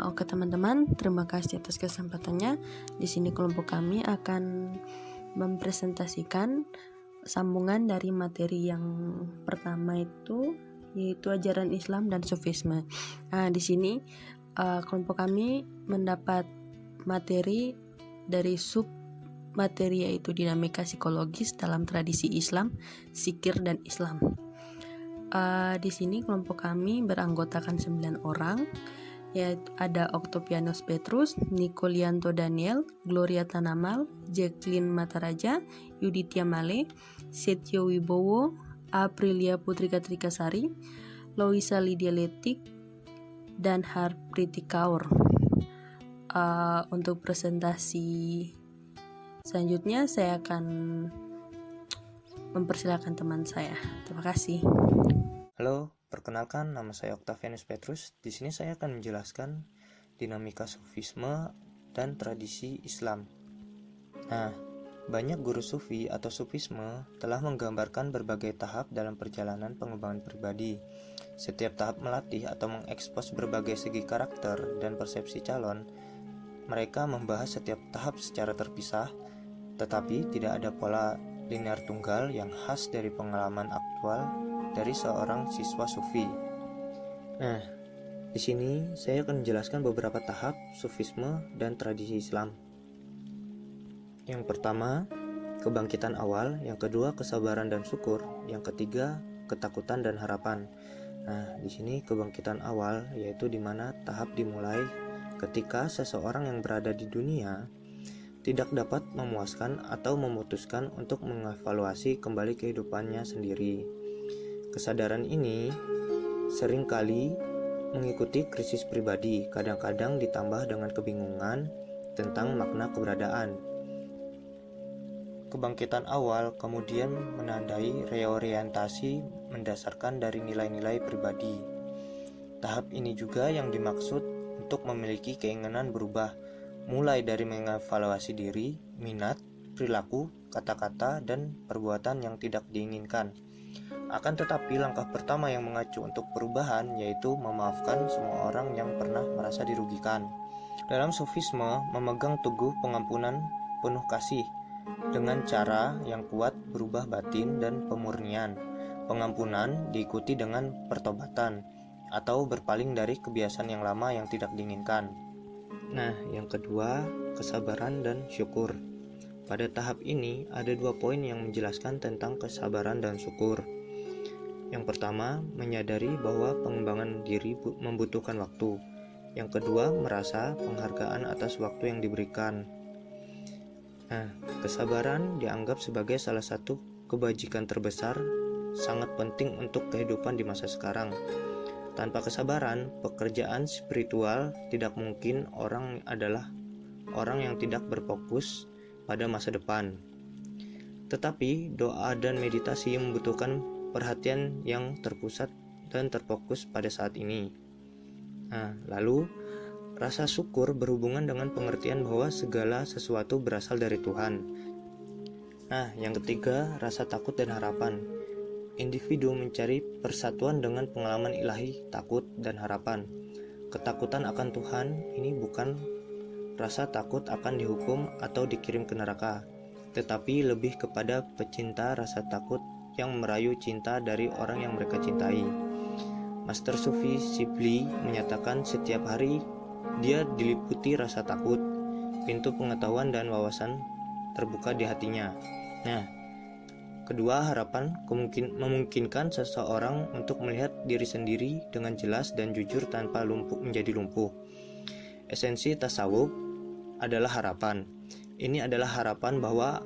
Oke teman-teman, terima kasih atas kesempatannya. Di sini kelompok kami akan mempresentasikan sambungan dari materi yang pertama itu, yaitu ajaran Islam dan Sufisme. Di sini kelompok kami mendapat materi dari sub materi, yaitu dinamika psikologis dalam tradisi Islam, zikir dan Islam. Di sini kelompok kami beranggotakan 9 orang, yaitu ada Octavianus Petrus, Nicolianto Daniel, Gloria Tanamal, Jacqueline Mataraja, Yuditya Male, Setio Wibowo, Aprilia Putri Katrikasari, Loisa Lydia Letik, dan Harpriti Kaur. Untuk presentasi selanjutnya saya akan mempersilakan teman saya. Terima kasih. Halo, perkenalkan nama saya Octavianus Petrus. Di sini saya akan menjelaskan dinamika sufisme dan tradisi Islam. Nah, banyak guru sufi atau sufisme telah menggambarkan berbagai tahap dalam perjalanan pengembangan pribadi. Setiap tahap melatih atau mengekspos berbagai segi karakter dan persepsi calon. Mereka membahas setiap tahap secara terpisah, tetapi tidak ada pola linear tunggal yang khas dari pengalaman aktual dari seorang siswa sufi. Nah, di sini saya akan menjelaskan beberapa tahap sufisme dan tradisi Islam. Yang pertama, kebangkitan awal. Yang kedua, kesabaran dan syukur. Yang ketiga, ketakutan dan harapan. Nah, di sini kebangkitan awal yaitu di mana tahap dimulai ketika seseorang yang berada di dunia tidak dapat memuaskan atau memutuskan untuk mengevaluasi kembali kehidupannya sendiri. Kesadaran ini seringkali mengikuti krisis pribadi, kadang-kadang ditambah dengan kebingungan tentang makna keberadaan. Kebangkitan awal kemudian menandai reorientasi mendasarkan dari nilai-nilai pribadi. Tahap ini juga yang dimaksud untuk memiliki keinginan berubah, mulai dari mengevaluasi diri, minat, perilaku, kata-kata, dan perbuatan yang tidak diinginkan. Akan tetapi langkah pertama yang mengacu untuk perubahan yaitu memaafkan semua orang yang pernah merasa dirugikan. Dalam sufisme memegang teguh pengampunan penuh kasih dengan cara yang kuat berubah batin dan pemurnian. Pengampunan diikuti dengan pertobatan atau berpaling dari kebiasaan yang lama yang tidak diinginkan. Nah, yang kedua, kesabaran dan syukur. Pada tahap ini ada 2 poin yang menjelaskan tentang kesabaran dan syukur. Yang pertama, menyadari bahwa pengembangan diri membutuhkan waktu. Yang kedua, merasa penghargaan atas waktu yang diberikan. Nah, kesabaran dianggap sebagai salah satu kebajikan terbesar, sangat penting untuk kehidupan di masa sekarang. Tanpa kesabaran, pekerjaan spiritual tidak mungkin. Orang adalah orang yang tidak berfokus pada masa depan. Tetapi doa dan meditasi membutuhkan perhatian yang terpusat dan terfokus pada saat ini. Nah, lalu rasa syukur berhubungan dengan pengertian bahwa segala sesuatu berasal dari Tuhan. Nah, yang ketiga, rasa takut dan harapan. Individu mencari persatuan dengan pengalaman ilahi, takut dan harapan. Ketakutan akan Tuhan ini bukan rasa takut akan dihukum atau dikirim ke neraka, tetapi lebih kepada pecinta rasa takut yang merayu cinta dari orang yang mereka cintai. Master Sufi Shibli menyatakan setiap hari dia diliputi rasa takut, pintu pengetahuan dan wawasan terbuka di hatinya. Nah, kedua, harapan memungkinkan seseorang untuk melihat diri sendiri dengan jelas dan jujur tanpa menjadi lumpuh. Esensi tasawuf adalah harapan. Ini adalah harapan bahwa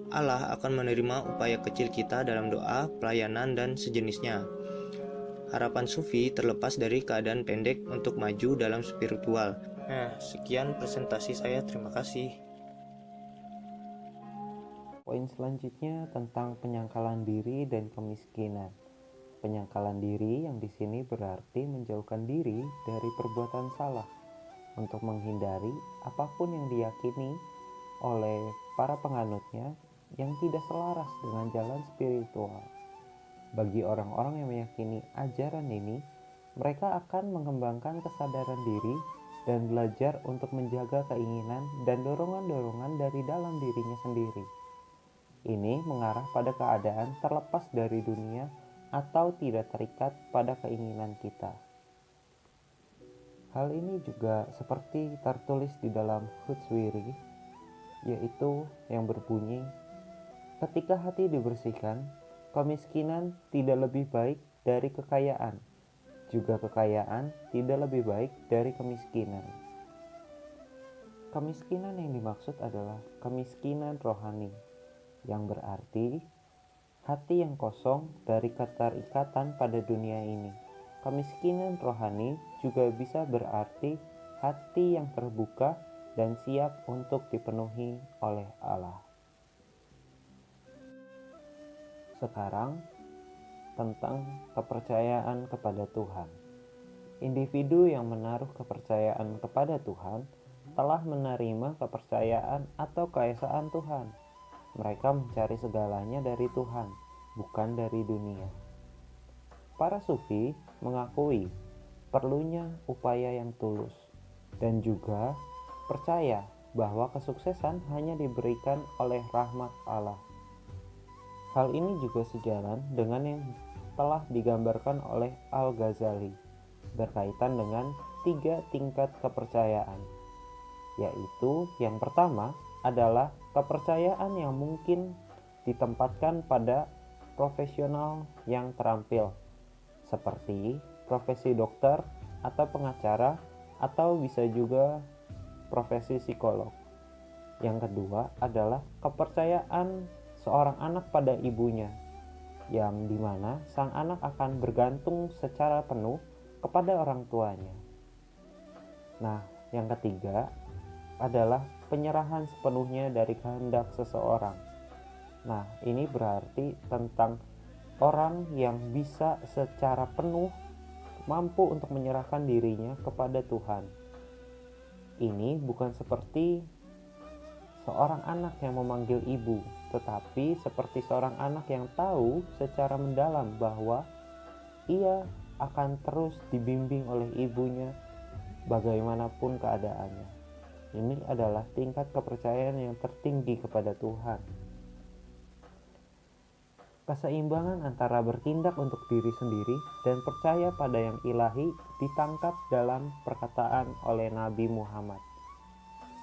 Allah akan menerima upaya kecil kita dalam doa, pelayanan, dan sejenisnya. Harapan sufi terlepas dari keadaan pendek untuk maju dalam spiritual. Nah, sekian presentasi saya. Terima kasih. Poin selanjutnya tentang penyangkalan diri dan kemiskinan. Penyangkalan diri yang di sini berarti menjauhkan diri dari perbuatan salah untuk menghindari apapun yang diyakini oleh para penganutnya yang tidak selaras dengan jalan spiritual. Bagi orang-orang yang meyakini ajaran ini, mereka akan mengembangkan kesadaran diri dan belajar untuk menjaga keinginan dan dorongan-dorongan dari dalam dirinya sendiri. Ini mengarah pada keadaan terlepas dari dunia atau tidak terikat pada keinginan kita. Hal ini juga seperti tertulis di dalam Hutswiri, yaitu yang berbunyi, ketika hati dibersihkan, kemiskinan tidak lebih baik dari kekayaan, juga kekayaan tidak lebih baik dari kemiskinan. Kemiskinan yang dimaksud adalah kemiskinan rohani, yang berarti hati yang kosong dari keterikatan pada dunia ini. Kemiskinan rohani juga bisa berarti hati yang terbuka dan siap untuk dipenuhi oleh Allah. Sekarang, tentang kepercayaan kepada Tuhan. Individu yang menaruh kepercayaan kepada Tuhan telah menerima kepercayaan atau keesaan Tuhan. Mereka mencari segalanya dari Tuhan, bukan dari dunia. Para sufi mengakui perlunya upaya yang tulus dan juga percaya bahwa kesuksesan hanya diberikan oleh rahmat Allah. Hal ini juga sejalan dengan yang telah digambarkan oleh Al-Ghazali berkaitan dengan 3 tingkat kepercayaan, yaitu yang pertama adalah kepercayaan yang mungkin ditempatkan pada profesional yang terampil, seperti profesi dokter atau pengacara, atau bisa juga profesi psikolog. Yang kedua adalah kepercayaan seorang anak pada ibunya, yang dimana sang anak akan bergantung secara penuh kepada orang tuanya. Nah, yang ketiga adalah penyerahan sepenuhnya dari kehendak seseorang. Nah, ini berarti tentang orang yang bisa secara penuh mampu untuk menyerahkan dirinya kepada Tuhan. Ini bukan seperti seorang anak yang memanggil ibu, tetapi seperti seorang anak yang tahu secara mendalam bahwa ia akan terus dibimbing oleh ibunya bagaimanapun keadaannya. Ini adalah tingkat kepercayaan yang tertinggi kepada Tuhan. Keseimbangan antara bertindak untuk diri sendiri dan percaya pada yang ilahi ditangkap dalam perkataan oleh Nabi Muhammad.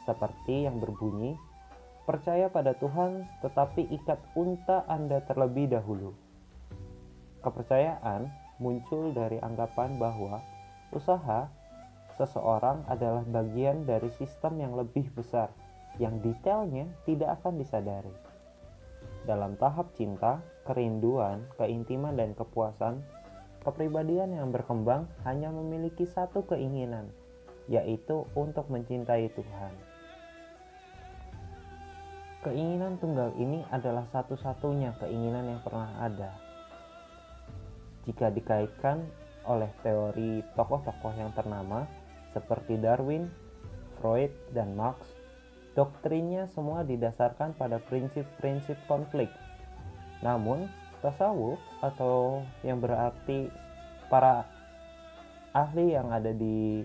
Seperti yang berbunyi, percaya pada Tuhan tetapi ikat unta Anda terlebih dahulu. Kepercayaan muncul dari anggapan bahwa usaha seseorang adalah bagian dari sistem yang lebih besar, yang detailnya tidak akan disadari. Dalam tahap cinta, kerinduan, keintiman, dan kepuasan, kepribadian yang berkembang hanya memiliki satu keinginan, yaitu untuk mencintai Tuhan. Keinginan tunggal ini adalah satu-satunya keinginan yang pernah ada. Jika dikaitkan oleh teori tokoh-tokoh yang ternama seperti Darwin, Freud, dan Marx, doktrinnya semua didasarkan pada prinsip-prinsip konflik. Namun, tasawuf atau yang berarti para ahli yang ada di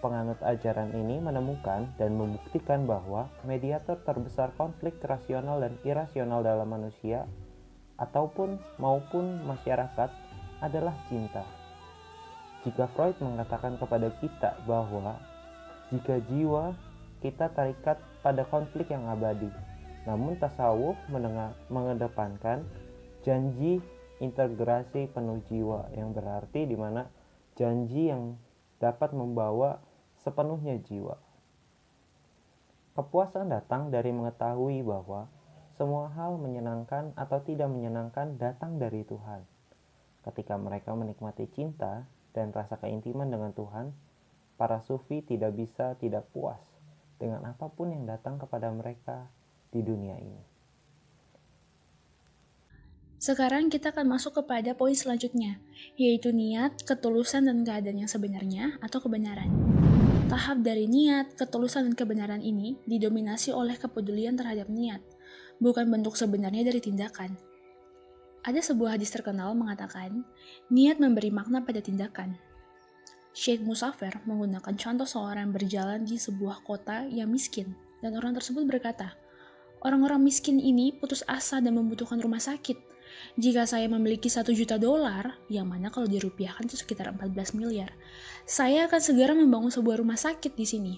penganut ajaran ini menemukan dan membuktikan bahwa mediator terbesar konflik rasional dan irasional dalam manusia maupun masyarakat adalah cinta. Jika Freud mengatakan kepada kita bahwa jika jiwa kita terikat pada konflik yang abadi, namun tasawuf mengedepankan janji integrasi penuh jiwa, yang berarti di mana janji yang dapat membawa sepenuhnya jiwa. Kepuasan datang dari mengetahui bahwa semua hal menyenangkan atau tidak menyenangkan datang dari Tuhan. Ketika mereka menikmati cinta dan rasa keintiman dengan Tuhan, para sufi tidak bisa tidak puas dengan apapun yang datang kepada mereka di dunia ini. Sekarang kita akan masuk kepada poin selanjutnya, yaitu niat, ketulusan, dan keadaan yang sebenarnya atau kebenaran. Tahap dari niat, ketulusan, dan kebenaran ini didominasi oleh kepedulian terhadap niat, bukan bentuk sebenarnya dari tindakan. Ada sebuah hadis terkenal mengatakan, niat memberi makna pada tindakan. Sheikh Musafir menggunakan contoh seorang yang berjalan di sebuah kota yang miskin, dan orang tersebut berkata, "Orang-orang miskin ini putus asa dan membutuhkan rumah sakit. Jika saya memiliki $1 juta, yang mana kalau dirupiahkan itu sekitar 14 miliar, saya akan segera membangun sebuah rumah sakit di sini."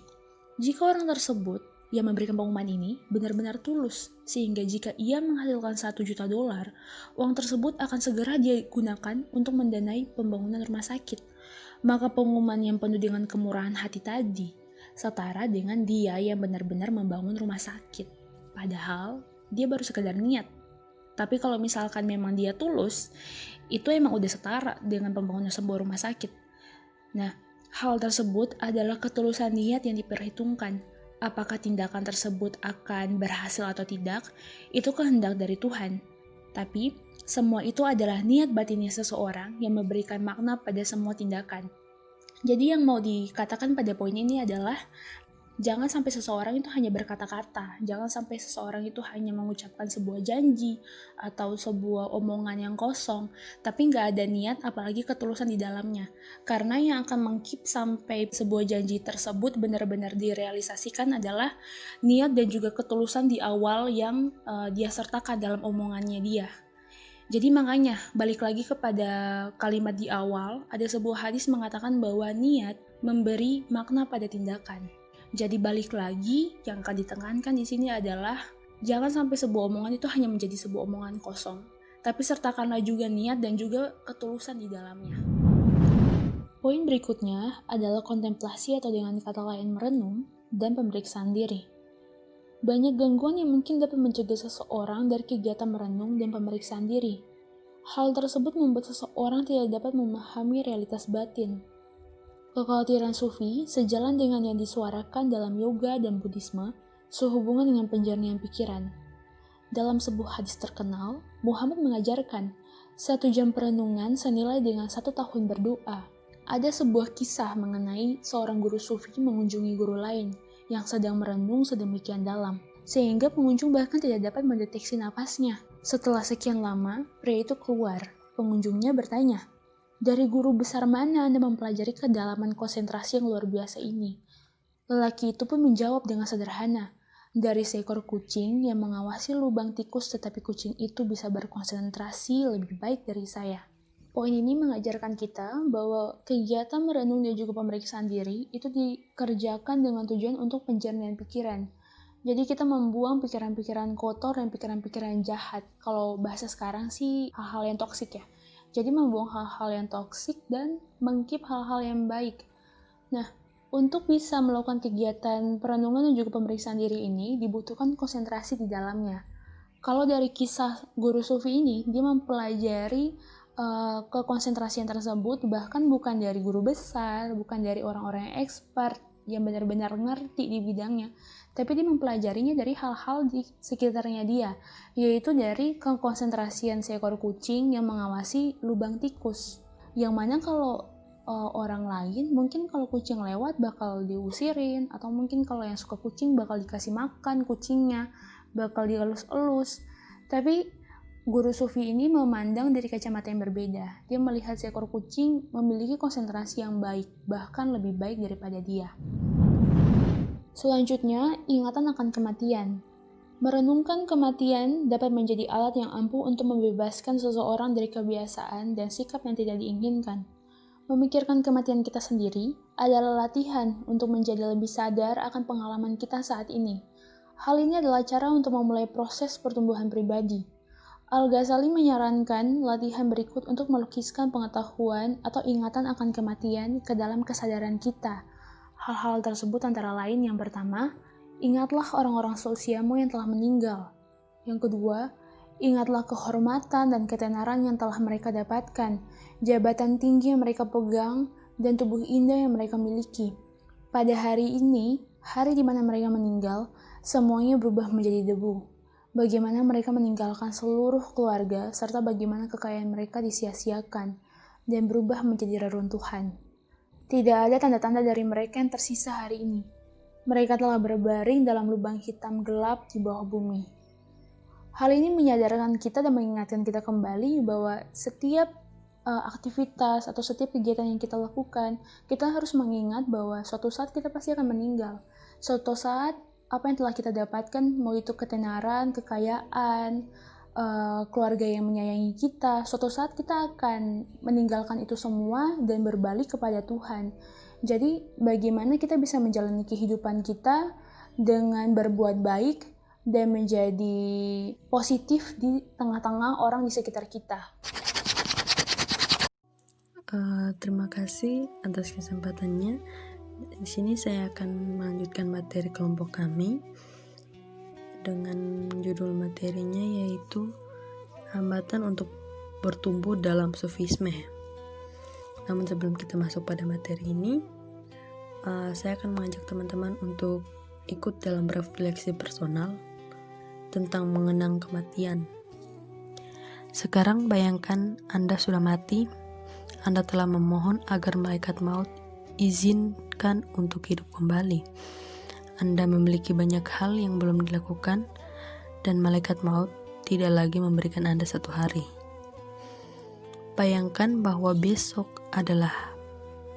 Jika orang tersebut yang memberikan pengumuman ini benar-benar tulus, sehingga jika ia menghasilkan $1 juta, uang tersebut akan segera dia gunakan untuk mendanai pembangunan rumah sakit. Maka pengumuman yang penuh dengan kemurahan hati tadi setara dengan dia yang benar-benar membangun rumah sakit. Padahal dia baru sekedar niat. Tapi kalau misalkan memang dia tulus, itu emang udah setara dengan pembangunan sebuah rumah sakit. Nah, hal tersebut adalah ketulusan niat yang diperhitungkan. Apakah tindakan tersebut akan berhasil atau tidak, itu kehendak dari Tuhan. Tapi, semua itu adalah niat batinnya seseorang yang memberikan makna pada semua tindakan. Jadi yang mau dikatakan pada poin ini adalah, jangan sampai seseorang itu hanya berkata-kata, jangan sampai seseorang itu hanya mengucapkan sebuah janji atau sebuah omongan yang kosong, tapi nggak ada niat apalagi ketulusan di dalamnya. Karena yang akan mengkeep sampai sebuah janji tersebut benar-benar direalisasikan adalah niat dan juga ketulusan di awal yang dia sertakan dalam omongannya dia. Jadi makanya balik lagi kepada kalimat di awal, ada sebuah hadis mengatakan bahwa niat memberi makna pada tindakan. Jadi balik lagi, yang akan ditekankan di sini adalah jangan sampai sebuah omongan itu hanya menjadi sebuah omongan kosong, tapi sertakanlah juga niat dan juga ketulusan di dalamnya. Poin berikutnya adalah kontemplasi atau dengan kata lain merenung dan pemeriksaan diri. Banyak gangguan yang mungkin dapat mencegah seseorang dari kegiatan merenung dan pemeriksaan diri. Hal tersebut membuat seseorang tidak dapat memahami realitas batin. Kekhawatiran sufi sejalan dengan yang disuarakan dalam yoga dan Buddhisme sehubungan dengan penjernihan pikiran. Dalam sebuah hadis terkenal, Muhammad mengajarkan 1 jam perenungan senilai dengan 1 tahun berdoa. Ada sebuah kisah mengenai seorang guru sufi mengunjungi guru lain yang sedang merenung sedemikian dalam, sehingga pengunjung bahkan tidak dapat mendeteksi napasnya. Setelah sekian lama, pria itu keluar. Pengunjungnya bertanya, "Dari guru besar mana Anda mempelajari kedalaman konsentrasi yang luar biasa ini?" Lelaki itu pun menjawab dengan sederhana, "Dari seekor kucing yang mengawasi lubang tikus, tetapi kucing itu bisa berkonsentrasi lebih baik dari saya." Poin ini mengajarkan kita bahwa kegiatan merenung dan juga pemeriksaan diri itu dikerjakan dengan tujuan untuk penjernihan pikiran. Jadi kita membuang pikiran-pikiran kotor dan pikiran-pikiran jahat. Kalau bahasa sekarang sih hal-hal yang toksik ya. Jadi membuang hal-hal yang toksik dan mengkeep hal-hal yang baik. Nah, untuk bisa melakukan kegiatan perenungan dan juga pemeriksaan diri ini dibutuhkan konsentrasi di dalamnya. Kalau dari kisah guru sufi ini, dia mempelajari kekonsentrasian tersebut bahkan bukan dari guru besar, bukan dari orang-orang yang expert yang benar-benar ngerti di bidangnya, tapi dia mempelajarinya dari hal-hal di sekitarnya dia, yaitu dari kekonsentrasian seekor kucing yang mengawasi lubang tikus, yang mana kalau orang lain mungkin kalau kucing lewat bakal diusirin, atau mungkin kalau yang suka kucing bakal dikasih makan kucingnya, bakal dielus-elus. Tapi guru sufi ini memandang dari kacamata yang berbeda. Dia melihat seekor kucing memiliki konsentrasi yang baik, bahkan lebih baik daripada dia. Selanjutnya, ingatan akan kematian. Merenungkan kematian dapat menjadi alat yang ampuh untuk membebaskan seseorang dari kebiasaan dan sikap yang tidak diinginkan. Memikirkan kematian kita sendiri adalah latihan untuk menjadi lebih sadar akan pengalaman kita saat ini. Hal ini adalah cara untuk memulai proses pertumbuhan pribadi. Al-Ghazali menyarankan latihan berikut untuk melukiskan pengetahuan atau ingatan akan kematian ke dalam kesadaran kita. Hal-hal tersebut antara lain, yang pertama, ingatlah orang-orang seusiamu yang telah meninggal. Yang kedua, ingatlah kehormatan dan ketenaran yang telah mereka dapatkan, jabatan tinggi yang mereka pegang, dan tubuh indah yang mereka miliki. Pada hari ini, hari di mana mereka meninggal, semuanya berubah menjadi debu. Bagaimana mereka meninggalkan seluruh keluarga, serta bagaimana kekayaan mereka disia-siakan dan berubah menjadi reruntuhan. Tidak ada tanda-tanda dari mereka yang tersisa hari ini. Mereka telah berbaring dalam lubang hitam gelap di bawah bumi. Hal ini menyadarkan kita dan mengingatkan kita kembali bahwa setiap aktivitas atau setiap kegiatan yang kita lakukan, kita harus mengingat bahwa suatu saat kita pasti akan meninggal. Suatu saat apa yang telah kita dapatkan, mau itu ketenaran, kekayaan, keluarga yang menyayangi kita, suatu saat kita akan meninggalkan itu semua dan berbalik kepada Tuhan. Jadi bagaimana kita bisa menjalani kehidupan kita dengan berbuat baik dan menjadi positif di tengah-tengah orang di sekitar kita. Terima kasih atas kesempatannya. Di sini saya akan melanjutkan materi kelompok kami dengan judul materinya yaitu hambatan untuk bertumbuh dalam sufisme. Namun sebelum kita masuk pada materi ini, saya akan mengajak teman-teman untuk ikut dalam refleksi personal tentang mengenang kematian. Sekarang bayangkan Anda sudah mati. Anda telah memohon agar malaikat maut izinkan untuk hidup kembali. Anda memiliki banyak hal yang belum dilakukan dan malaikat maut tidak lagi memberikan Anda satu hari. Bayangkan bahwa besok adalah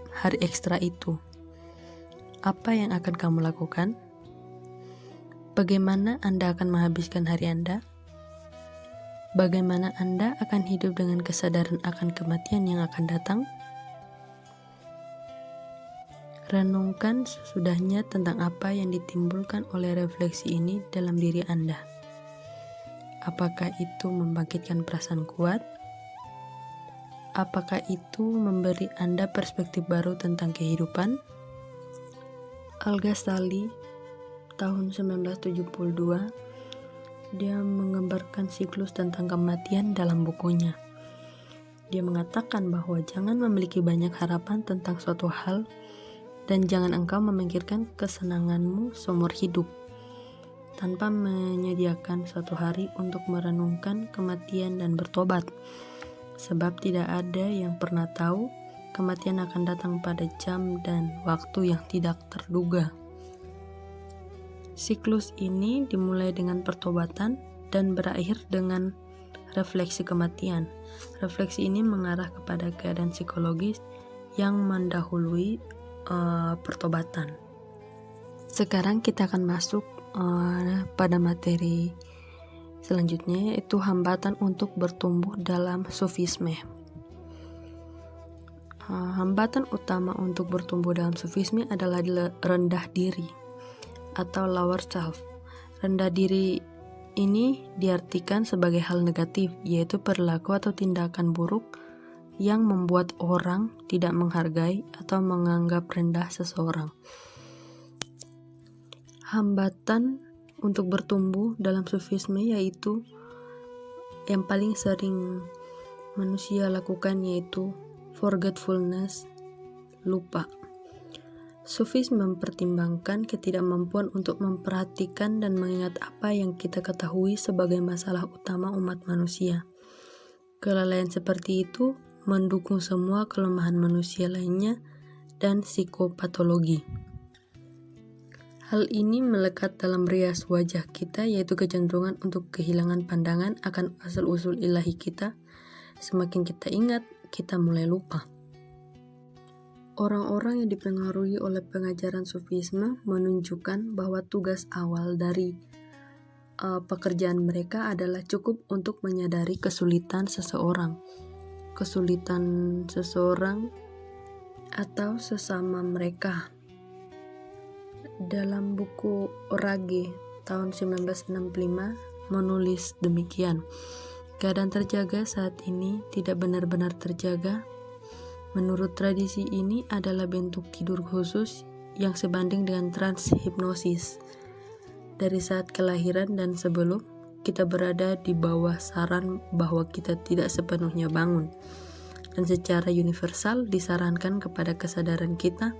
hari ekstra itu. Apa yang akan kamu lakukan? Bagaimana Anda akan menghabiskan hari Anda? Bagaimana Anda akan hidup dengan kesadaran akan kematian yang akan datang? Renungkan sesudahnya tentang apa yang ditimbulkan oleh refleksi ini dalam diri Anda. Apakah itu membangkitkan perasaan kuat? Apakah itu memberi Anda perspektif baru tentang kehidupan? Al-Ghazali tahun 1972 dia menggambarkan siklus tentang kematian dalam bukunya. Dia mengatakan bahwa jangan memiliki banyak harapan tentang suatu hal dan jangan engkau memikirkan kesenanganmu seumur hidup tanpa menyediakan suatu hari untuk merenungkan kematian dan bertobat, sebab tidak ada yang pernah tahu kematian akan datang pada jam dan waktu yang tidak terduga. Siklus ini dimulai dengan pertobatan dan berakhir dengan refleksi kematian. Refleksi ini mengarah kepada keadaan psikologis yang mendahului pertobatan. Sekarang kita akan masuk pada materi selanjutnya, yaitu hambatan untuk bertumbuh dalam sufisme. Hambatan utama untuk bertumbuh dalam sufisme adalah rendah diri atau lower self. Rendah diri ini diartikan sebagai hal negatif, yaitu perilaku atau tindakan buruk yang membuat orang tidak menghargai atau menganggap rendah seseorang. Hambatan untuk bertumbuh dalam sufisme yaitu yang paling sering manusia lakukan yaitu forgetfulness, lupa. Sufis mempertimbangkan ketidakmampuan untuk memperhatikan dan mengingat apa yang kita ketahui sebagai masalah utama umat manusia. Kelalaian seperti itu mendukung semua kelemahan manusia lainnya dan psikopatologi. Hal ini melekat dalam rias wajah kita, yaitu kecenderungan untuk kehilangan pandangan akan asal-usul ilahi kita. Semakin kita ingat, kita mulai lupa. Orang-orang yang dipengaruhi oleh pengajaran sufisme menunjukkan bahwa tugas awal dari pekerjaan mereka adalah cukup untuk menyadari kesulitan seseorang atau sesama mereka. Dalam buku Orage tahun 1965 menulis demikian, keadaan terjaga saat ini tidak benar-benar terjaga. Menurut tradisi ini adalah bentuk tidur khusus yang sebanding dengan trans hipnosis. Dari saat kelahiran dan sebelum, kita berada di bawah saran bahwa kita tidak sepenuhnya bangun. Dan secara universal disarankan kepada kesadaran kita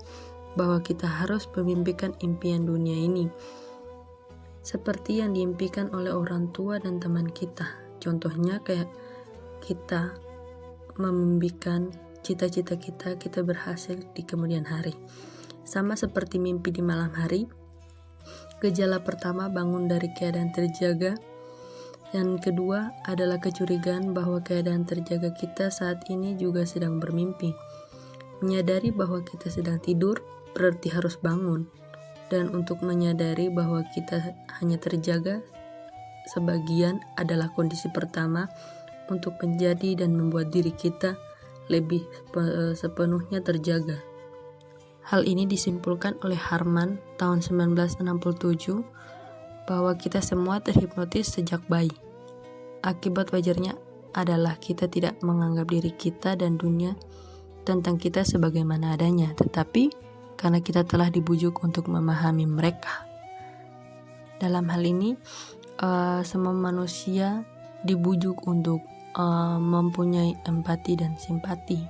bahwa kita harus memimpikan impian dunia ini, seperti yang diimpikan oleh orang tua dan teman kita. Contohnya kayak kita memimpikan cita-cita kita berhasil di kemudian hari. Sama seperti mimpi di malam hari, gejala pertama bangun dari keadaan terjaga Yang kedua adalah kecurigaan bahwa keadaan terjaga kita saat ini juga sedang bermimpi. Menyadari bahwa kita sedang tidur berarti harus bangun. Dan untuk menyadari bahwa kita hanya terjaga sebagian adalah kondisi pertama untuk menjadi dan membuat diri kita lebih sepenuhnya terjaga. Hal ini disimpulkan oleh Harman tahun 1967 bahwa kita semua terhipnotis sejak bayi. Akibat wajarnya adalah kita tidak menganggap diri kita dan dunia tentang kita sebagaimana adanya, tetapi karena kita telah dibujuk untuk memahami mereka. Dalam hal ini, semua manusia dibujuk untuk mempunyai empati dan simpati.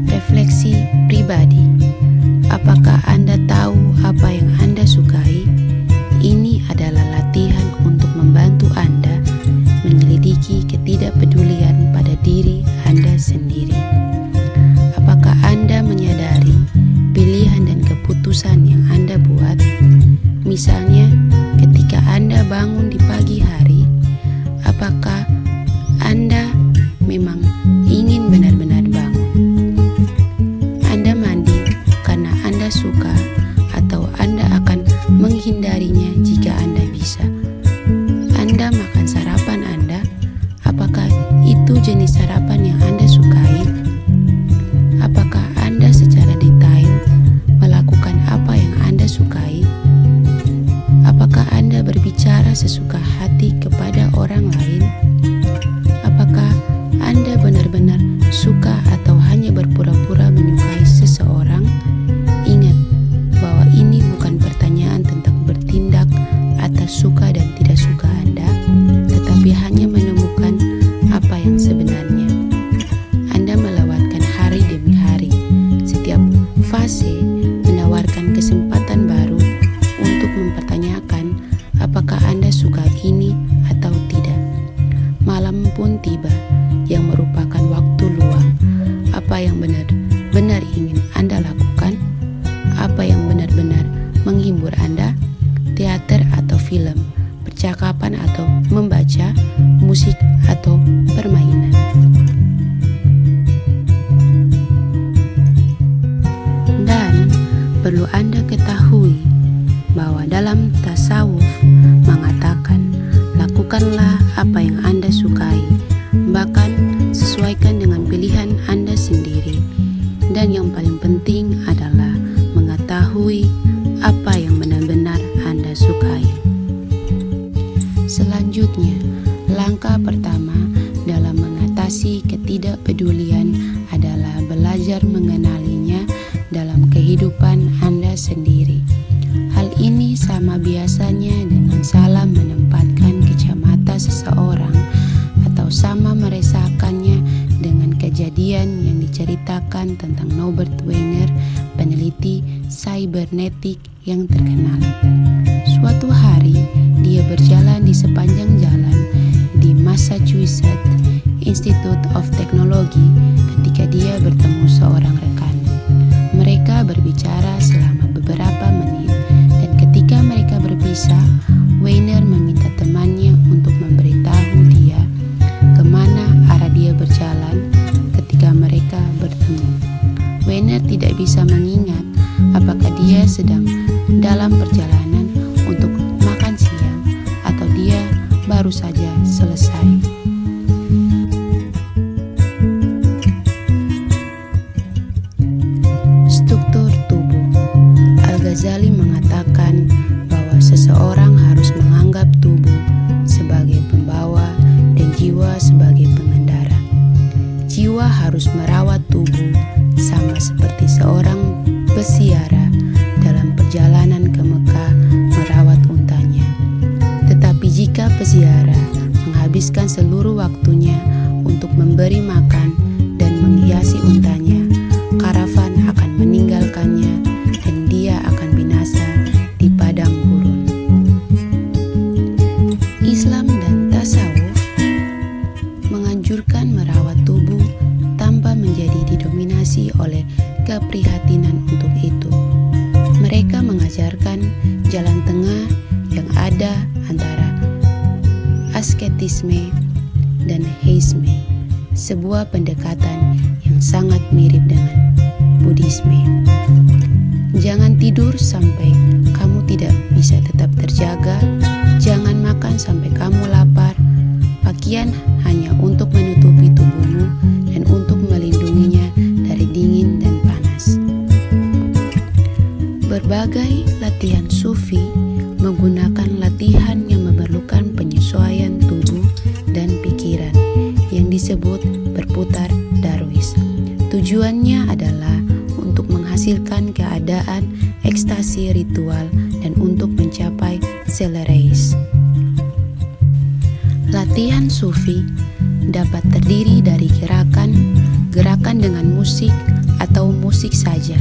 Refleksi pribadi. Apakah Anda tahu apa yang Anda sukai? Ini adalah latihan untuk membantu Anda menyelidiki ketidakpedulian pada diri Anda sendiri. Apakah Anda menyadari pilihan dan keputusan yang Anda buat? Misalnya, ketika Anda bangun di pagi hari, apakah Anda memang ingin benar-benar bangun? Anda mandi karena Anda suka atau Anda akan menghindarinya jika Anda bisa? Anda makan sarapan Anda, apakah itu jenis sarapan yang Anda sukai? Apakah Anda secara detail melakukan apa yang Anda sukai? Apakah Anda berbicara sesuka hati kepada orang lain? Apakah Anda benar-benar suka atau hanya berpura-pura menyukai seseorang? Ingat bahwa ini bukan pertanyaan tentang bertindak atas suka dan tidak suka Anda, tetapi hanya menemukan apa yang sebenarnya. Anda melewatkan hari demi hari. Setiap fase menawarkan kesempatan baru untuk mempertanyakan apakah Anda suka ini atau tidak. Malam pun tiba, yang merupakan waktu luang. Apa yang benar-benar ingin Anda lakukan? Apa yang benar-benar menghibur Anda? Teater atau film, percakapan atau membaca, musik atau permainan. Dan perlu Anda ketahui bahwa dalam tasawuf mengatakan, lakukanlah apa yang Anda sukai, bahkan sesuaikan dengan pilihan Anda sendiri. Dan yang paling penting adalah mengetahui apa yang benar-benar Anda sukai. Selanjutnya, langkah pertama dalam mengatasi ketidakpedulian adalah belajar mengenalinya dalam kehidupan Anda sendiri. Hal ini sama biasanya dengan salah menempatkan kacamata seseorang atau sama meresahkannya dengan kejadian yang diceritakan tentang Norbert Wiener, peneliti cybernetik yang terkenal. Suatu hari, dia berjalan di sepanjang jalan di Massachusetts Institute of Technology ketika dia bertemu seorang rekan. Mereka berbicara selama beberapa menit, dan ketika mereka berpisah, Wiener meminta temannya untuk memberitahu dia kemana arah dia berjalan ketika mereka bertemu. Wiener tidak bisa mengingat apakah dia sedang dalam perjalanan untuk makan siang atau dia baru saja selesai. Struktur tubuh. Al-Ghazali mengatakan bahwa seseorang harus menganggap tubuh sebagai pembawa dan jiwa sebagai pengendara. Jiwa harus merawat tubuh sama seperti seorang peziarah dalam perjalanan ke Mekah merawat untanya. Tetapi jika peziarah menghabiskan taoisme, dan heisme, sebuah pendekatan yang sangat mirip dengan Buddhisme. Jangan tidur sampai kamu tidak bisa tetap terjaga, jangan makan sampai kamu lapar, pakaian hanya untuk menutupi tubuhmu dan untuk melindunginya dari dingin dan panas. Berbagai latihan sufi menggunakan latihan yang memerlukan penyesuaian tubuh dan pikiran yang disebut berputar darwis. Tujuannya adalah untuk menghasilkan keadaan ekstasi ritual dan untuk mencapai selereis. Latihan sufi dapat terdiri dari gerakan dengan musik atau musik saja.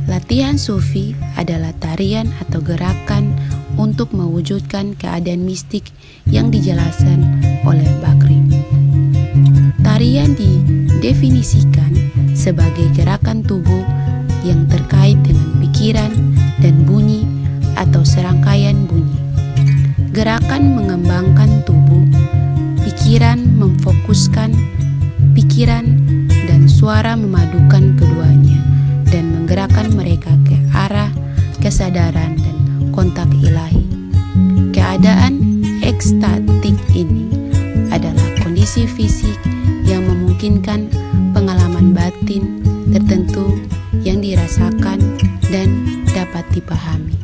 Latihan sufi adalah tarian atau gerakan untuk mewujudkan keadaan mistik yang dijelaskan oleh Bakri. Tarian didefinisikan sebagai gerakan tubuh yang terkait dengan pikiran dan bunyi atau serangkaian bunyi. Gerakan mengembangkan tubuh, pikiran memfokuskan pikiran, dan suara memadukan keduanya dan menggerakkan mereka ke arah kesadaran dan kontak ilahi. Keadaan ekstatik ini adalah kondisi fisik yang memungkinkan pengalaman batin tertentu yang dirasakan dan dapat dipahami.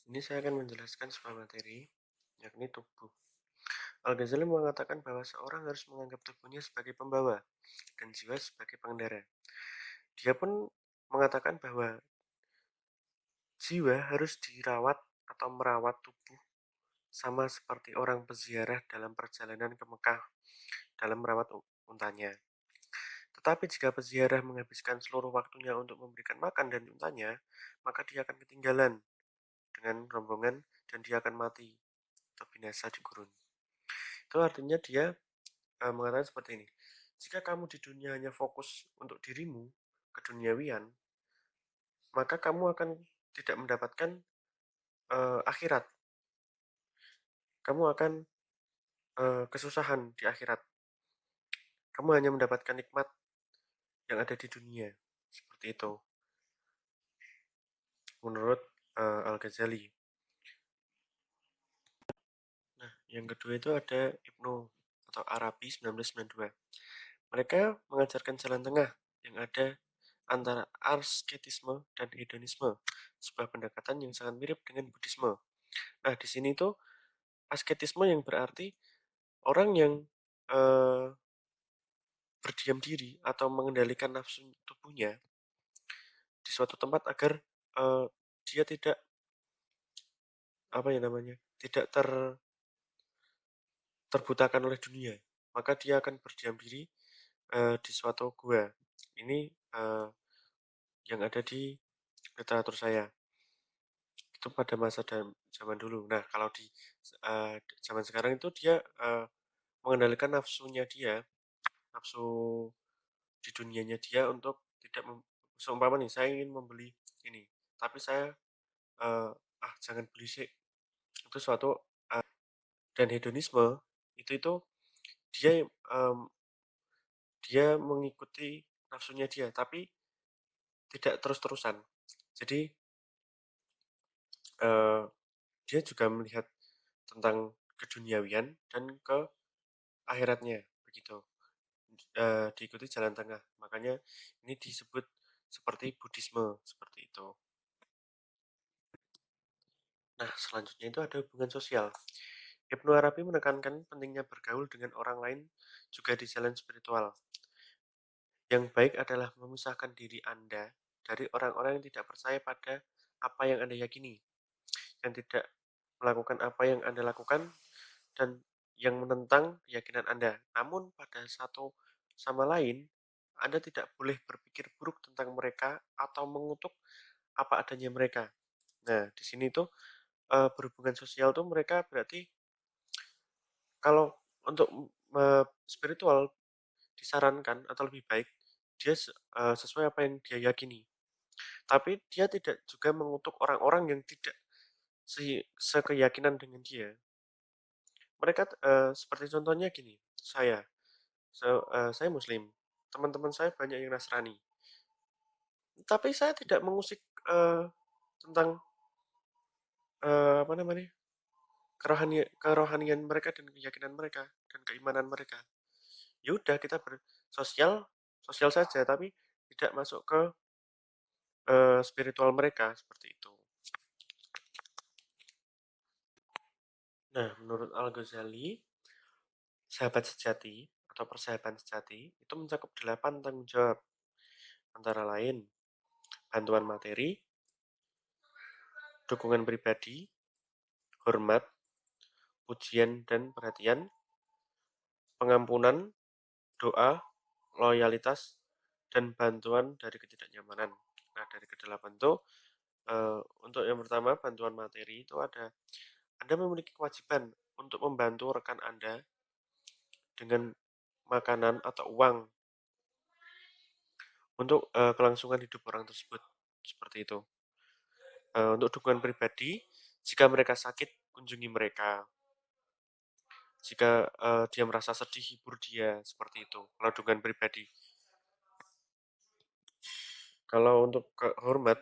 Di sini saya akan menjelaskan sebuah materi, yakni tubuh. Al-Ghazali mengatakan bahwa seorang harus menganggap tubuhnya sebagai pembawa dan jiwa sebagai pengendara. Dia pun mengatakan bahwa jiwa harus dirawat atau merawat tubuh sama seperti orang peziarah dalam perjalanan ke Mekah dalam merawat untanya. Tetapi jika peziarah menghabiskan seluruh waktunya untuk memberikan makan dan untanya, maka dia akan ketinggalan dengan rombongan dan dia akan mati atau binasa di gurun. Itu artinya dia mengatakan seperti ini. Jika kamu di dunia hanya fokus untuk dirimu, keduniawian, maka kamu akan tidak mendapatkan akhirat. Kamu akan kesusahan di akhirat. Kamu hanya mendapatkan nikmat yang ada di dunia. Seperti itu. Menurut Al-Ghazali. Nah, yang kedua itu ada Ibnu atau Arabi 1992. Mereka mengajarkan jalan tengah yang ada antara asketisme dan hedonisme, sebuah pendekatan yang sangat mirip dengan Buddhisme. Nah, di sini tuh asketisme yang berarti orang yang berdiam diri atau mengendalikan nafsu tubuhnya di suatu tempat agar dia tidak tidak terbutakan oleh dunia, maka dia akan berdiam diri di suatu gua. Ini yang ada di literatur saya. Itu pada masa zaman dulu. Nah, kalau di zaman sekarang itu dia mengendalikan nafsunya dia, nafsu di dunianya dia untuk tidak seumpama nih saya ingin membeli ini, tapi saya jangan beli sih. Itu suatu dan hedonisme itu dia dia mengikuti nafsunya dia, tapi tidak terus-terusan. Jadi dia juga melihat tentang keduniawian dan ke akhiratnya begitu. Diikuti jalan tengah. Makanya ini disebut seperti Buddhisme seperti itu. Nah, selanjutnya itu ada hubungan sosial. Ibnu Arabi menekankan pentingnya bergaul dengan orang lain juga di jalan spiritual. Yang baik adalah memisahkan diri Anda dari orang-orang yang tidak percaya pada apa yang Anda yakini, yang tidak melakukan apa yang Anda lakukan, dan yang menentang keyakinan Anda. Namun pada satu sama lain, Anda tidak boleh berpikir buruk tentang mereka atau mengutuk apa adanya mereka. Nah, di sini tuh berhubungan sosial tuh mereka berarti kalau untuk spiritual disarankan atau lebih baik dia sesuai apa yang dia yakini. Tapi dia tidak juga mengutuk orang-orang yang tidak sekeyakinan dengan dia. Mereka seperti contohnya gini, saya Muslim, teman-teman saya banyak yang Nasrani. Tapi saya tidak mengusik tentang apa namanya kerohanian mereka dan keyakinan mereka dan keimanan mereka. Ya udah kita bersosial sosial saja, tapi tidak masuk ke spiritual mereka seperti itu. Nah, menurut Al-Ghazali, sahabat sejati atau persahabatan sejati itu mencakup 8 tanggung jawab, antara lain bantuan materi, dukungan pribadi, hormat, pujian dan perhatian, pengampunan, doa, loyalitas, dan bantuan dari ketidaknyamanan. Nah, dari kedelapan itu, untuk yang pertama, bantuan materi itu Anda memiliki kewajiban untuk membantu rekan Anda dengan makanan atau uang untuk kelangsungan hidup orang tersebut. Seperti itu. Untuk dukungan pribadi, jika mereka sakit, kunjungi mereka. Jika dia merasa sedih, hibur dia. Seperti itu. Kalau dukungan pribadi. Kalau untuk hormat,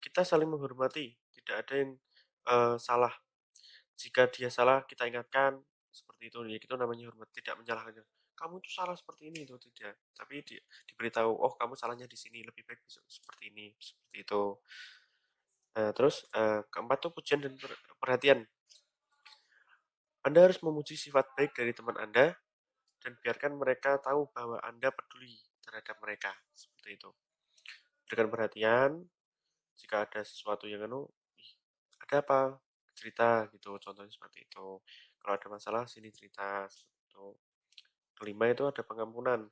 kita saling menghormati. Tidak ada yang salah. Jika dia salah, kita ingatkan. Seperti itu. Ya, itu namanya hormat. Tidak menyalahkan. Kamu itu salah seperti ini, itu tidak. Tapi diberitahu, oh kamu salahnya di sini. Lebih baik seperti ini. Seperti itu. Nah, terus keempat tuh pujian dan perhatian. Anda harus memuji sifat baik dari teman Anda dan biarkan mereka tahu bahwa Anda peduli terhadap mereka. Seperti itu. Berikan perhatian jika ada sesuatu yang ada apa? Cerita gitu, contohnya seperti itu. Kalau ada masalah, sini cerita. Seperti itu. Kelima itu ada pengampunan.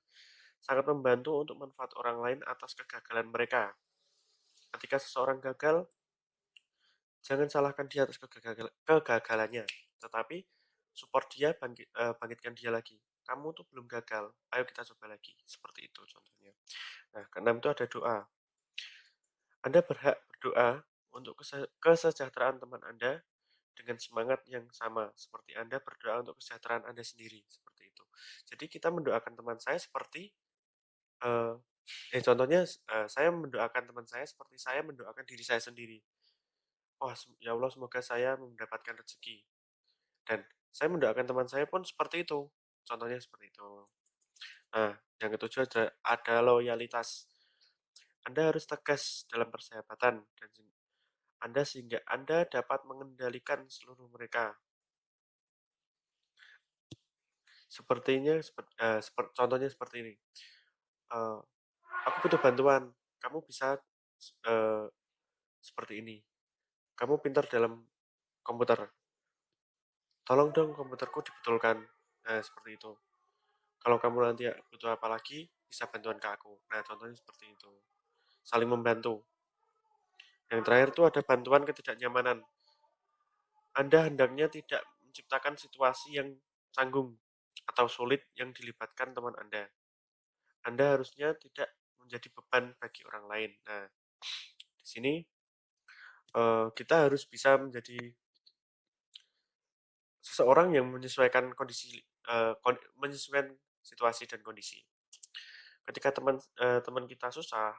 Sangat membantu untuk manfaat orang lain atas kegagalan mereka. Ketika seseorang gagal, jangan salahkan dia atas kegagalannya, tetapi support dia, bangkitkan dia lagi. Kamu tuh belum gagal, ayo kita coba lagi. Seperti itu contohnya. Nah, keenam itu ada doa. Anda berhak berdoa untuk kesejahteraan teman Anda dengan semangat yang sama seperti Anda berdoa untuk kesejahteraan Anda sendiri. Seperti itu. Jadi kita mendoakan teman saya seperti contohnya saya mendoakan teman saya seperti saya mendoakan diri saya sendiri. Wah, ya Allah semoga saya mendapatkan rezeki. Dan saya mendoakan teman saya pun seperti itu. Contohnya seperti itu. Nah, yang ketujuh ada loyalitas. Anda harus tegas dalam persahabatan dan Anda sehingga Anda dapat mengendalikan seluruh mereka. Contohnya seperti ini. Aku butuh bantuan. Kamu bisa seperti ini. Kamu pintar dalam komputer. Tolong dong komputerku dibetulkan. Nah, seperti itu. Kalau kamu nanti butuh apa lagi, bisa bantuan ke aku. Nah, contohnya seperti itu. Saling membantu. Yang terakhir itu ada bantuan ketidaknyamanan. Anda hendaknya tidak menciptakan situasi yang canggung atau sulit yang dilibatkan teman Anda. Anda harusnya tidak menjadi beban bagi orang lain. Nah, di sini kita harus bisa menjadi seseorang yang menyesuaikan menyesuaikan situasi dan kondisi. Ketika teman kita susah,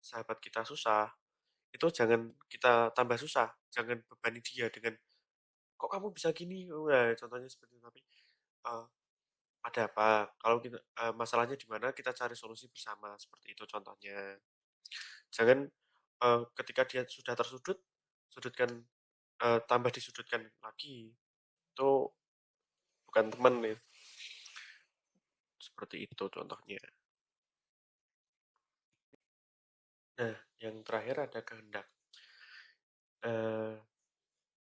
sahabat kita susah, itu jangan kita tambah susah, jangan bebani dia dengan kok kamu bisa gini, nah, contohnya seperti itu. Tapi ada apa? Kalau kita masalahnya di mana, kita cari solusi bersama, seperti itu contohnya. Jangan ketika dia sudah tambah disudutkan lagi, itu bukan teman nih. Seperti itu contohnya. Nah, yang terakhir ada kehendak.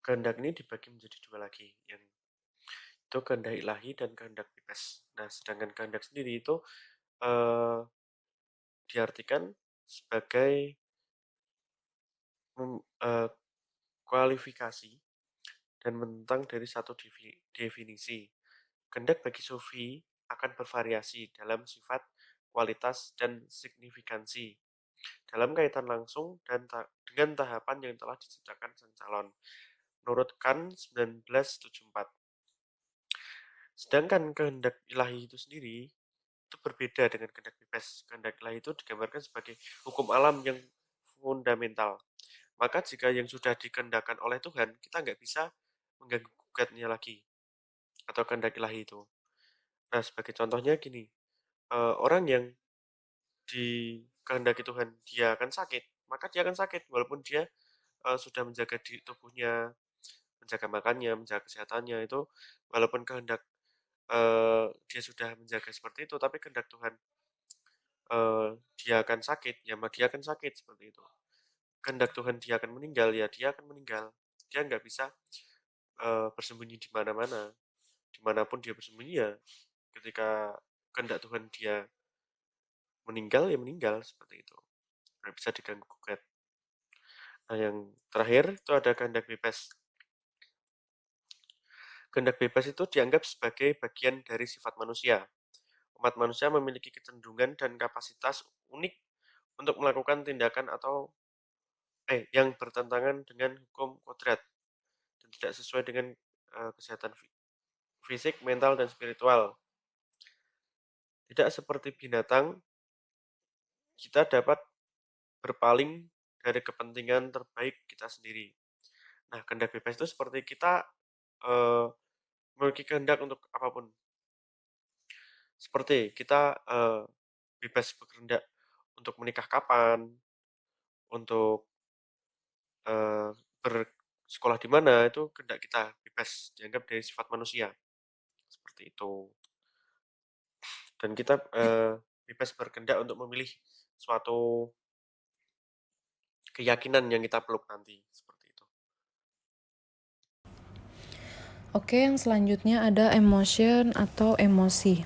Kehendak ini dibagi menjadi dua lagi, yang itu kehendak ilahi dan kehendak bebas. Nah, sedangkan kehendak sendiri itu diartikan sebagai kualifikasi dan menentang dari satu definisi. Kehendak bagi Sufi akan bervariasi dalam sifat, kualitas, dan signifikansi dalam kaitan langsung dan dengan tahapan yang telah diciptakan sang calon, menurut Kant 1974. Sedangkan kehendak ilahi itu sendiri itu berbeda dengan kehendak bebas. Kehendak ilahi itu digambarkan sebagai hukum alam yang fundamental. Maka jika yang sudah dikehendakkan oleh Tuhan, kita nggak bisa mengganggu gugatnya lagi, atau kehendak ilahi itu. Nah, sebagai contohnya gini, orang yang dikehendaki Tuhan dia akan sakit, maka dia akan sakit walaupun dia sudah menjaga di tubuhnya, menjaga makannya, menjaga kesehatannya itu, walaupun kehendak dia sudah menjaga seperti itu, tapi kehendak Tuhan dia akan sakit, ya dia akan sakit seperti itu. Kehendak Tuhan dia akan meninggal, ya dia akan meninggal. Dia nggak bisa bersembunyi di mana-mana, dimanapun dia bersembunyi ya. Ketika kehendak Tuhan dia meninggal, ya meninggal seperti itu. Nggak bisa diganggu gugat. Nah, yang terakhir itu ada kehendak bebas. Kehendak bebas itu dianggap sebagai bagian dari sifat manusia. Umat manusia memiliki kecenderungan dan kapasitas unik untuk melakukan tindakan atau yang bertentangan dengan hukum kodrat dan tidak sesuai dengan kesehatan fisik, mental, dan spiritual. Tidak seperti binatang, kita dapat berpaling dari kepentingan terbaik kita sendiri. Nah, kehendak bebas itu seperti kita memiliki kehendak untuk apapun. Seperti kita bebas berkehendak untuk menikah kapan, untuk bersekolah di mana, itu kehendak kita bebas, dianggap dari sifat manusia. Seperti itu. Dan kita bebas berkehendak untuk memilih suatu keyakinan yang kita peluk nanti. Seperti itu. Oke, yang selanjutnya ada emotion atau emosi.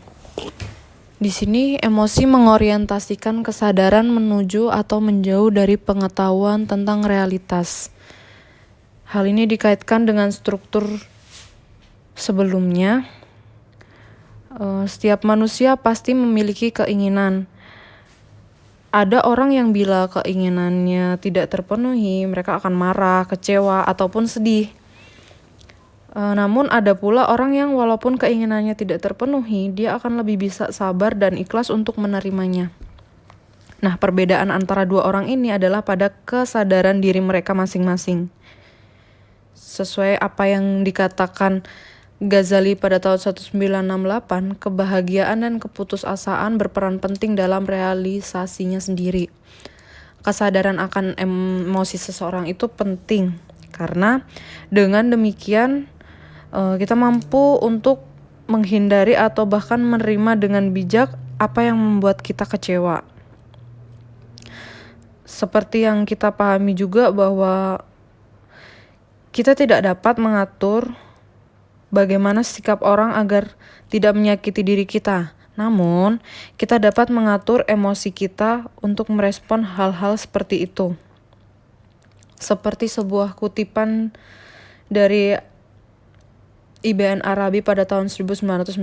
Di sini emosi mengorientasikan kesadaran menuju atau menjauh dari pengetahuan tentang realitas. Hal ini dikaitkan dengan struktur sebelumnya. Setiap manusia pasti memiliki keinginan. Ada orang yang bila keinginannya tidak terpenuhi, mereka akan marah, kecewa, ataupun sedih. Namun ada pula orang yang walaupun keinginannya tidak terpenuhi, dia akan lebih bisa sabar dan ikhlas untuk menerimanya. Nah, perbedaan antara dua orang ini adalah pada kesadaran diri mereka masing-masing. Sesuai apa yang dikatakan Ghazali pada tahun 1968, kebahagiaan dan keputusasaan berperan penting dalam realisasinya sendiri. Kesadaran akan emosi seseorang itu penting, karena dengan demikian kita mampu untuk menghindari atau bahkan menerima dengan bijak apa yang membuat kita kecewa. Seperti yang kita pahami juga bahwa kita tidak dapat mengatur bagaimana sikap orang agar tidak menyakiti diri kita. Namun, kita dapat mengatur emosi kita untuk merespon hal-hal seperti itu. Seperti sebuah kutipan dari Ibn Arabi pada tahun 1992,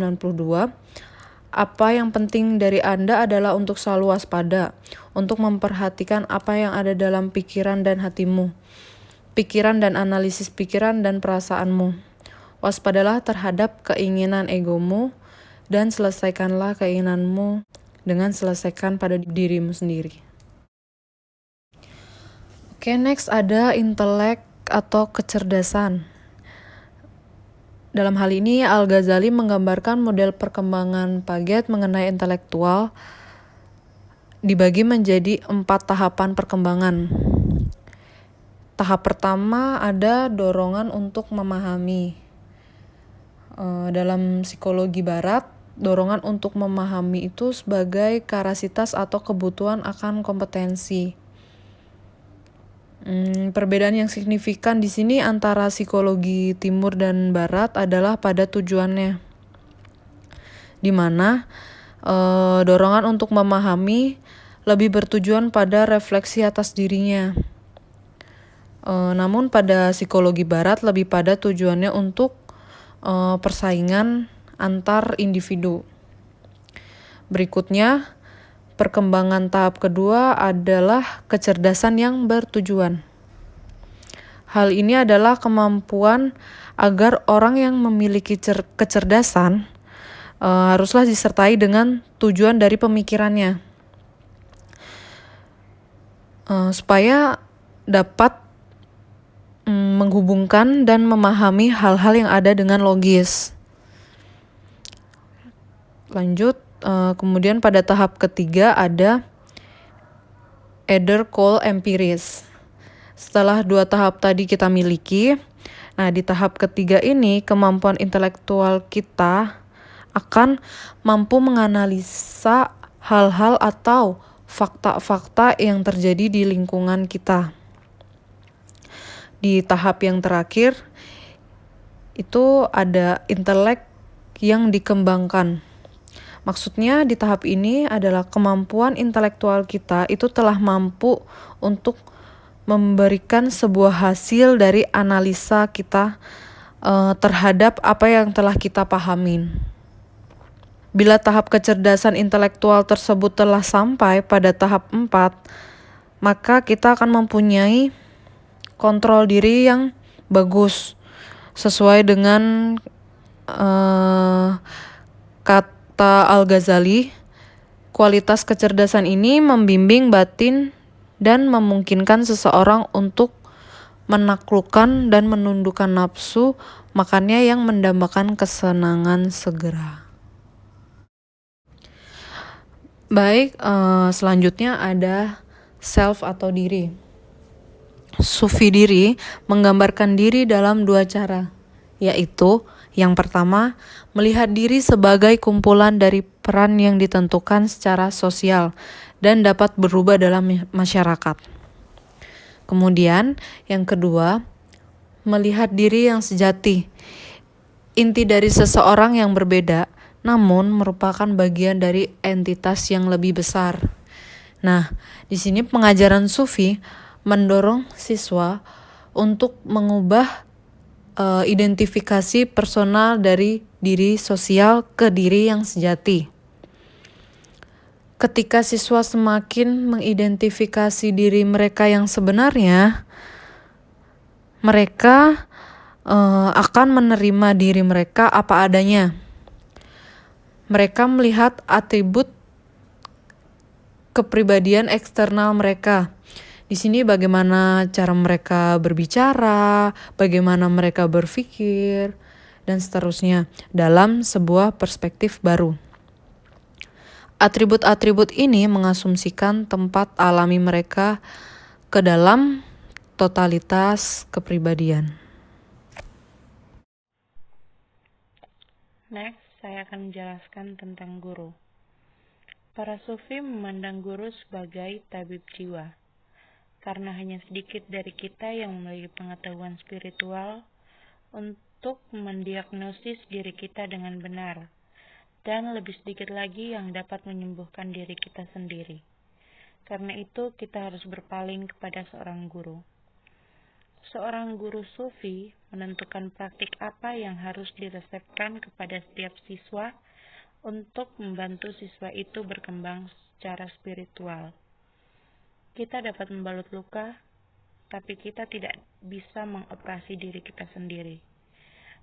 apa yang penting dari Anda adalah untuk selalu waspada, untuk memperhatikan apa yang ada dalam pikiran dan hatimu, pikiran dan analisis pikiran dan perasaanmu. Waspadalah terhadap keinginan egomu dan selesaikanlah keinginanmu dengan selesaikan pada dirimu sendiri. Oke, next ada intelek atau kecerdasan. Dalam hal ini, Al-Ghazali menggambarkan model perkembangan Piaget mengenai intelektual dibagi menjadi 4 tahapan perkembangan. Tahap pertama ada dorongan untuk memahami. Dalam psikologi barat, dorongan untuk memahami itu sebagai karasitas atau kebutuhan akan kompetensi. Perbedaan yang signifikan di sini antara psikologi timur dan barat adalah pada tujuannya, di mana dorongan untuk memahami lebih bertujuan pada refleksi atas dirinya. Namun pada psikologi barat lebih pada tujuannya untuk persaingan antar individu. Berikutnya, perkembangan tahap kedua adalah kecerdasan yang bertujuan. Hal ini adalah kemampuan agar orang yang memiliki kecerdasan haruslah disertai dengan tujuan dari pemikirannya, supaya dapat menghubungkan dan memahami hal-hal yang ada dengan logis. Lanjut, kemudian pada tahap ketiga ada Eder-Cole empiris. Setelah 2 tahap tadi kita miliki, nah di tahap ketiga ini kemampuan intelektual kita akan mampu menganalisa hal-hal atau fakta-fakta yang terjadi di lingkungan kita. Di tahap yang terakhir, itu ada intelek yang dikembangkan. Maksudnya di tahap ini adalah kemampuan intelektual kita itu telah mampu untuk memberikan sebuah hasil dari analisa kita terhadap apa yang telah kita pahamin. Bila tahap kecerdasan intelektual tersebut telah sampai pada tahap 4, maka kita akan mempunyai kontrol diri yang bagus sesuai dengan kata Al-Ghazali. Kualitas kecerdasan ini membimbing batin dan memungkinkan seseorang untuk menaklukkan dan menundukkan nafsu makannya yang mendambakan kesenangan segera. Baik, selanjutnya ada self atau diri. Sufi diri menggambarkan diri dalam 2 cara, yaitu yang pertama, melihat diri sebagai kumpulan dari peran yang ditentukan secara sosial dan dapat berubah dalam masyarakat. Kemudian, yang kedua, melihat diri yang sejati, inti dari seseorang yang berbeda, namun merupakan bagian dari entitas yang lebih besar. Nah, di sini pengajaran Sufi mendorong siswa untuk mengubah identifikasi personal dari diri sosial ke diri yang sejati. Ketika siswa semakin mengidentifikasi diri mereka yang sebenarnya, mereka akan menerima diri mereka apa adanya. Mereka melihat atribut kepribadian eksternal mereka. Di sini bagaimana cara mereka berbicara, bagaimana mereka berpikir, dan seterusnya dalam sebuah perspektif baru. Atribut-atribut ini mengasumsikan tempat alami mereka ke dalam totalitas kepribadian. Next, saya akan menjelaskan tentang guru. Para sufi memandang guru sebagai tabib jiwa, karena hanya sedikit dari kita yang memiliki pengetahuan spiritual untuk mendiagnosis diri kita dengan benar, dan lebih sedikit lagi yang dapat menyembuhkan diri kita sendiri. Karena itu, kita harus berpaling kepada seorang guru. Seorang guru sufi menentukan praktik apa yang harus diresepkan kepada setiap siswa untuk membantu siswa itu berkembang secara spiritual. Kita dapat membalut luka, tapi kita tidak bisa mengoperasi diri kita sendiri.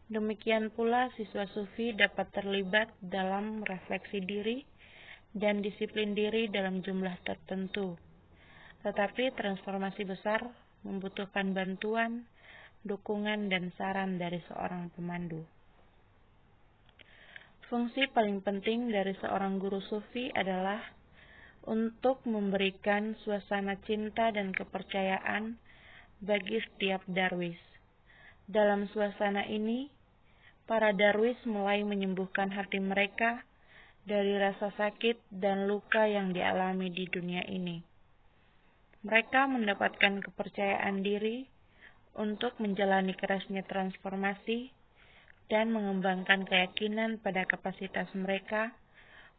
Demikian pula siswa sufi dapat terlibat dalam refleksi diri dan disiplin diri dalam jumlah tertentu. Tetapi transformasi besar membutuhkan bantuan, dukungan, dan saran dari seorang pemandu. Fungsi paling penting dari seorang guru sufi adalah untuk memberikan suasana cinta dan kepercayaan bagi setiap darwis. Dalam suasana ini, para darwis mulai menyembuhkan hati mereka dari rasa sakit dan luka yang dialami di dunia ini. Mereka mendapatkan kepercayaan diri untuk menjalani kerasnya transformasi dan mengembangkan keyakinan pada kapasitas mereka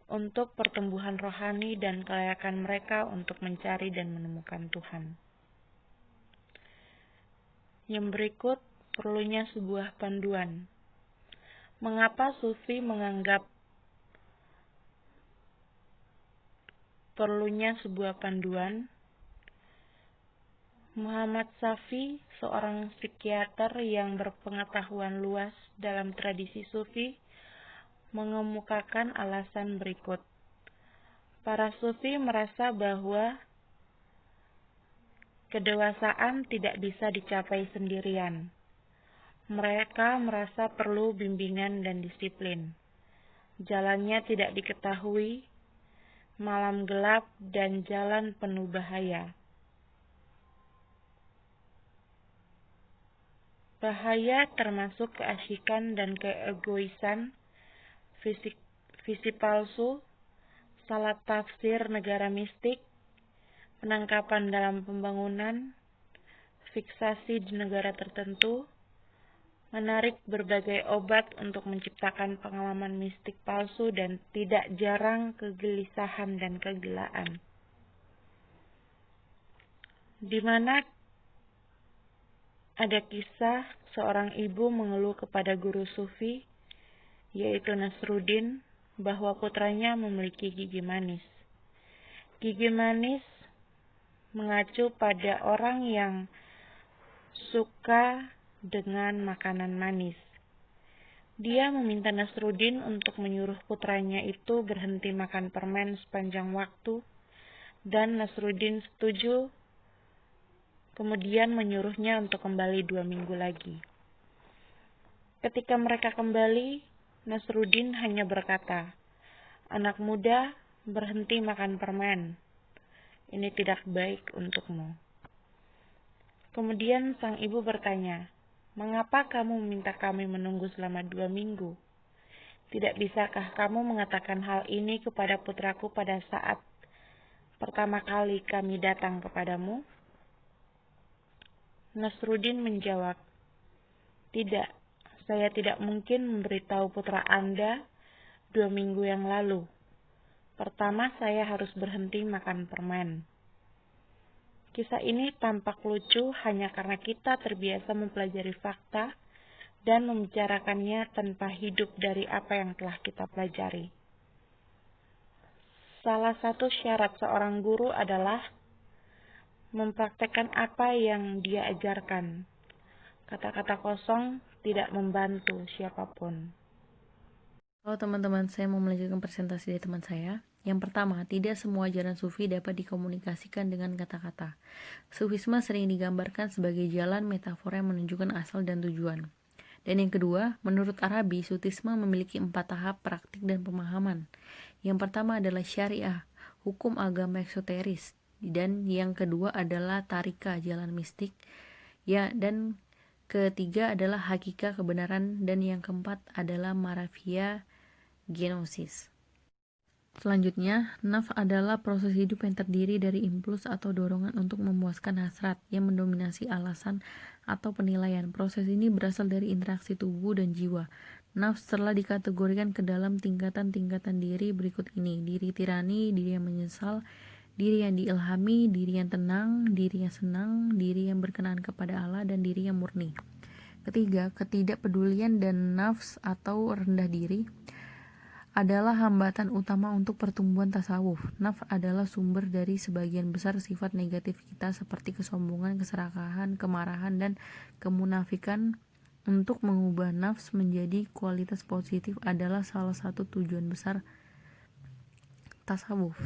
untuk pertumbuhan rohani dan kelayakan mereka untuk mencari dan menemukan Tuhan. Yang berikut perlunya sebuah panduan. Mengapa Sufi menganggap perlunya sebuah panduan, Muhammad Syafi, seorang psikiater yang berpengetahuan luas dalam tradisi sufi, mengemukakan alasan berikut. Para sufi merasa bahwa kedewasaan tidak bisa dicapai sendirian. Mereka merasa perlu bimbingan dan disiplin. Jalannya tidak diketahui, malam gelap, dan jalan penuh bahaya. Bahaya termasuk keasyikan dan keegoisan, visi palsu, salah tafsir negara mistik, penangkapan dalam pembangunan, fiksasi di negara tertentu, menarik berbagai obat untuk menciptakan pengalaman mistik palsu, dan tidak jarang kegelisahan dan kegilaan. Di mana ada kisah seorang ibu mengeluh kepada guru sufi, yaitu Nasruddin, bahwa putranya memiliki gigi manis. Gigi manis mengacu pada orang yang suka dengan makanan manis. Dia meminta Nasruddin untuk menyuruh putranya itu berhenti makan permen sepanjang waktu, dan Nasruddin setuju, kemudian menyuruhnya untuk kembali 2 minggu lagi. Ketika mereka kembali, Nasruddin hanya berkata, "Anak muda, berhenti makan permen. Ini tidak baik untukmu." Kemudian sang ibu bertanya, "Mengapa kamu meminta kami menunggu selama 2 minggu? Tidak bisakah kamu mengatakan hal ini kepada putraku pada saat pertama kali kami datang kepadamu?" Nasruddin menjawab, "Tidak, saya tidak mungkin memberitahu putra Anda 2 minggu yang lalu. Pertama, saya harus berhenti makan permen." Kisah ini tampak lucu hanya karena kita terbiasa mempelajari fakta dan membicarakannya tanpa hidup dari apa yang telah kita pelajari. Salah satu syarat seorang guru adalah mempraktekkan apa yang dia ajarkan. Kata-kata kosong tidak membantu siapapun. Halo teman-teman, saya mau melanjutkan presentasi dari teman saya. Yang pertama, tidak semua ajaran sufi dapat dikomunikasikan dengan kata-kata. Sufisme sering digambarkan sebagai jalan metafora yang menunjukkan asal dan tujuan. Dan yang kedua, menurut Arabi, sufisme memiliki 4 tahap praktik dan pemahaman. Yang pertama adalah syariah, hukum agama eksoteris. Dan yang kedua adalah tarika, jalan mistik. Ya, dan ketiga adalah hakika, kebenaran. Dan yang keempat adalah marafia, genosis. Selanjutnya, nafs adalah proses hidup yang terdiri dari impuls atau dorongan untuk memuaskan hasrat yang mendominasi alasan atau penilaian. Proses ini berasal dari interaksi tubuh dan jiwa. Nafs telah dikategorikan ke dalam tingkatan-tingkatan diri berikut ini: diri tirani, diri yang menyesal, diri yang diilhami, diri yang tenang, diri yang senang, diri yang berkenan kepada Allah, dan diri yang murni. Ketiga, ketidakpedulian dan nafs atau rendah diri adalah hambatan utama untuk pertumbuhan tasawuf. Nafs adalah sumber dari sebagian besar sifat negatif kita seperti kesombongan, keserakahan, kemarahan, dan kemunafikan. Untuk mengubah nafs menjadi kualitas positif adalah salah satu tujuan besar tasawuf.